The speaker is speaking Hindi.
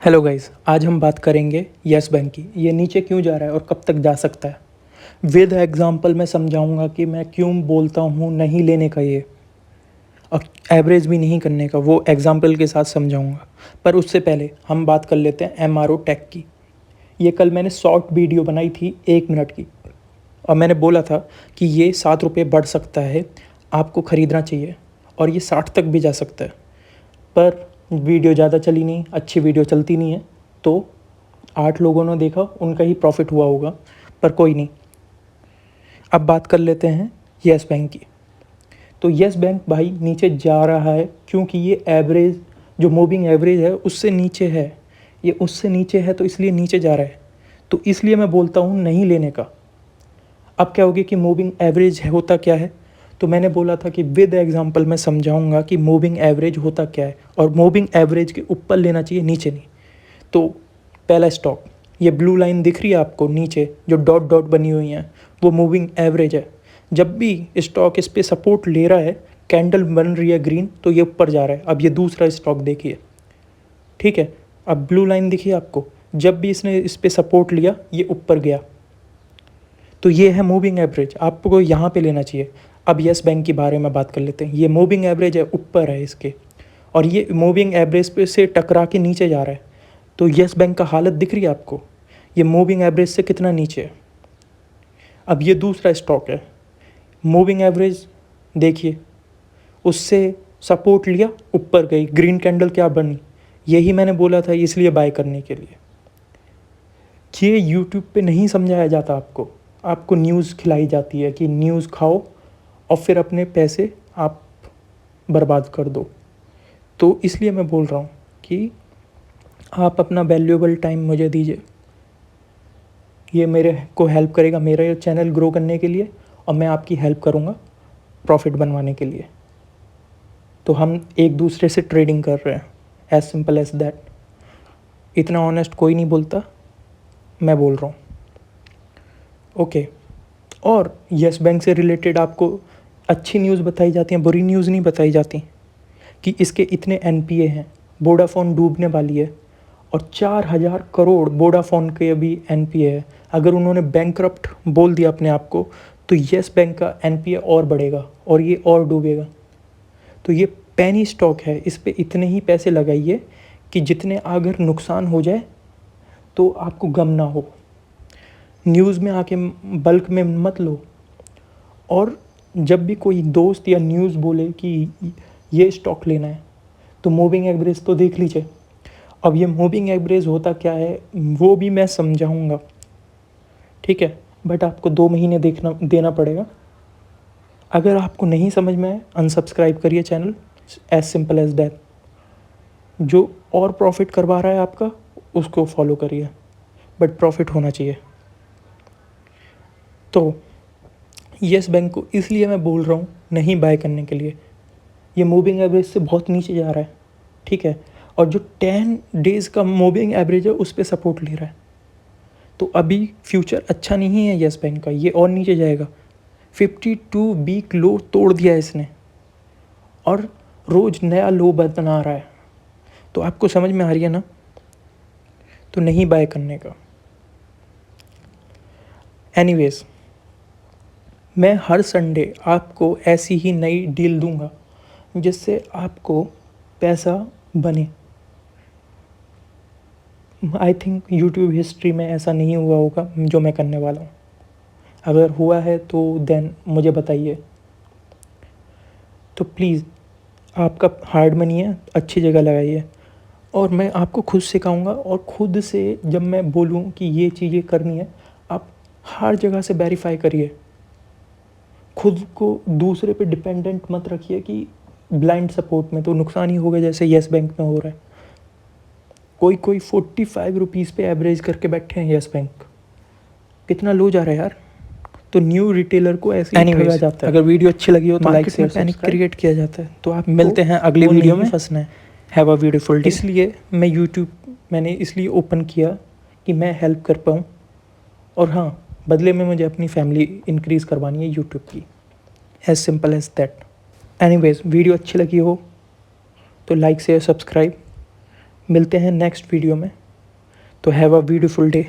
हेलो गाइस, आज हम बात करेंगे यस बैंक की। ये नीचे क्यों जा रहा है और कब तक जा सकता है। विद एग्जांपल मैं समझाऊंगा कि मैं क्यों बोलता हूँ नहीं लेने का ये, और एवरेज भी नहीं करने का, वो एग्जांपल के साथ समझाऊंगा। पर उससे पहले हम बात कर लेते हैं एमआरओ टेक की। ये कल मैंने शॉर्ट वीडियो बनाई थी 1 मिनट की, और मैंने बोला था कि ये 7 रुपये बढ़ सकता है, आपको ख़रीदना चाहिए, और ये 60 तक भी जा सकता है। पर वीडियो ज़्यादा चली नहीं, अच्छी वीडियो चलती नहीं है, तो 8 लोगों ने देखा, उनका ही प्रॉफिट हुआ होगा, पर कोई नहीं। अब बात कर लेते हैं येस बैंक की। तो येस बैंक भाई नीचे जा रहा है क्योंकि ये एवरेज, जो मूविंग एवरेज है उससे नीचे है। ये उससे नीचे है तो इसलिए नीचे जा रहा है। तो इसलिए मैं बोलता हूँ नहीं लेने का। अब क्या होगी कि मूविंग एवरेज होता क्या है, तो मैंने बोला था कि विद एग्जांपल मैं समझाऊंगा कि मूविंग एवरेज होता क्या है, और मूविंग एवरेज के ऊपर लेना चाहिए, नीचे नहीं। तो पहला स्टॉक, ये ब्लू लाइन दिख रही है आपको नीचे, जो डॉट डॉट बनी हुई हैं, वो मूविंग एवरेज है। जब भी स्टॉक इस पे सपोर्ट ले रहा है, कैंडल बन रही है ग्रीन, तो ये ऊपर जा रहा है। अब ये दूसरा स्टॉक देखिए, ठीक है। अब ब्लू लाइन दिखिए आपको, जब भी इसने इस पे सपोर्ट लिया, ये ऊपर गया। तो ये है मूविंग एवरेज, आपको यहाँ पे लेना चाहिए। अब येस बैंक के बारे में बात कर लेते हैं। ये मूविंग एवरेज है, ऊपर है इसके, और ये मूविंग एवरेज पे से टकरा के नीचे जा रहा है। तो येस बैंक का हालत दिख रही है आपको, ये मूविंग एवरेज से कितना नीचे है। अब ये दूसरा स्टॉक है, मूविंग एवरेज देखिए, उससे सपोर्ट लिया, ऊपर गई, ग्रीन कैंडल क्या बनी। यही मैंने बोला था इसलिए बाय करने के लिए। ये यूट्यूब पे नहीं समझाया जाता आपको, आपको न्यूज़ खिलाई जाती है कि न्यूज़ खाओ और फिर अपने पैसे आप बर्बाद कर दो। तो इसलिए मैं बोल रहा हूँ कि आप अपना वैल्यूएबल टाइम मुझे दीजिए, ये मेरे को हेल्प करेगा मेरा चैनल ग्रो करने के लिए, और मैं आपकी हेल्प करूँगा प्रॉफिट बनवाने के लिए। तो हम एक दूसरे से ट्रेडिंग कर रहे हैं, एज सिंपल एज दैट। इतना ऑनेस्ट कोई नहीं बोलता, मैं बोल रहा हूँ, ओके। और यस बैंक से रिलेटेड आपको अच्छी न्यूज़ बताई जाती हैं, बुरी न्यूज़ नहीं बताई जाती कि इसके इतने एनपीए हैं, वोडाफोन डूबने वाली है, और 4,000 करोड़ वोडाफोन के अभी एनपीए है। अगर उन्होंने बैंकरप्ट बोल दिया अपने आप को, तो येस बैंक का एनपीए और बढ़ेगा और ये और डूबेगा। तो ये पेनी स्टॉक है, इस पे इतने ही पैसे लगाइए कि जितने अगर नुकसान हो जाए तो आपको गम ना हो। न्यूज़ में आके बल्क में मत लो। और जब भी कोई दोस्त या न्यूज़ बोले कि ये स्टॉक लेना है, तो मूविंग एवरेज तो देख लीजिए। अब ये मूविंग एवरेज होता क्या है वो भी मैं समझाऊंगा, ठीक है, बट आपको 2 महीने देना पड़ेगा। अगर आपको नहीं समझ में आए, अनसब्सक्राइब करिए channel, as simple as that. जो और प्रॉफिट करवा रहा है आपका, उसको फॉलो करिए, बट प्रॉफिट होना चाहिए। तो येस बैंक को इसलिए मैं बोल रहा हूँ नहीं बाय करने के लिए, ये मूविंग एवरेज से बहुत नीचे जा रहा है, ठीक है, और जो 10 डेज़ का मूविंग एवरेज है उस पर सपोर्ट ले रहा है। तो अभी फ्यूचर अच्छा नहीं है येस बैंक का, ये और नीचे जाएगा। 52 वीक लो तोड़ दिया इसने, और रोज़ नया लो बना रहा है। तो आपको समझ में आ रही है ना, तो नहीं बाय करने का। एनीवेज, मैं हर संडे आपको ऐसी ही नई डील दूंगा जिससे आपको पैसा बने। आई थिंक यूट्यूब हिस्ट्री में ऐसा नहीं हुआ होगा जो मैं करने वाला हूँ। अगर हुआ है तो देन मुझे बताइए। तो प्लीज़, आपका हार्ड मनी है, अच्छी जगह लगाइए। और मैं आपको खुद सिखाऊंगा, और खुद से जब मैं बोलूँ कि ये चीज़ें करनी है, आप हर जगह से वेरीफाई करिए। खुद को दूसरे पे डिपेंडेंट मत रखिए कि ब्लाइंड सपोर्ट में तो नुकसान ही होगा, जैसे येस बैंक में हो रहा है। कोई 45 रुपीज़ पे एवरेज करके बैठे हैं येस बैंक, कितना लो जा रहा है यार। तो न्यू रिटेलर को ऐसे ही ठगा जाता है। अगर वीडियो अच्छी लगी हो तो लाइक शेयर पैनिक क्रिएट किया जाता है। तो आप मिलते हैं अगली वीडियो में, फंसना है। Have a beautiful day. इसलिए मैं यूट्यूब मैंने इसलिए ओपन किया कि मैं हेल्प कर पाऊँ, और हाँ, बदले में मुझे अपनी फैमिली इंक्रीज़ करवानी है यूट्यूब की, as simple as that. Anyways, video अच्छी लगी हो तो लाइक शेयर सब्सक्राइब। मिलते हैं नेक्स्ट वीडियो में। तो हैव अ ब्यूटीफुल डे।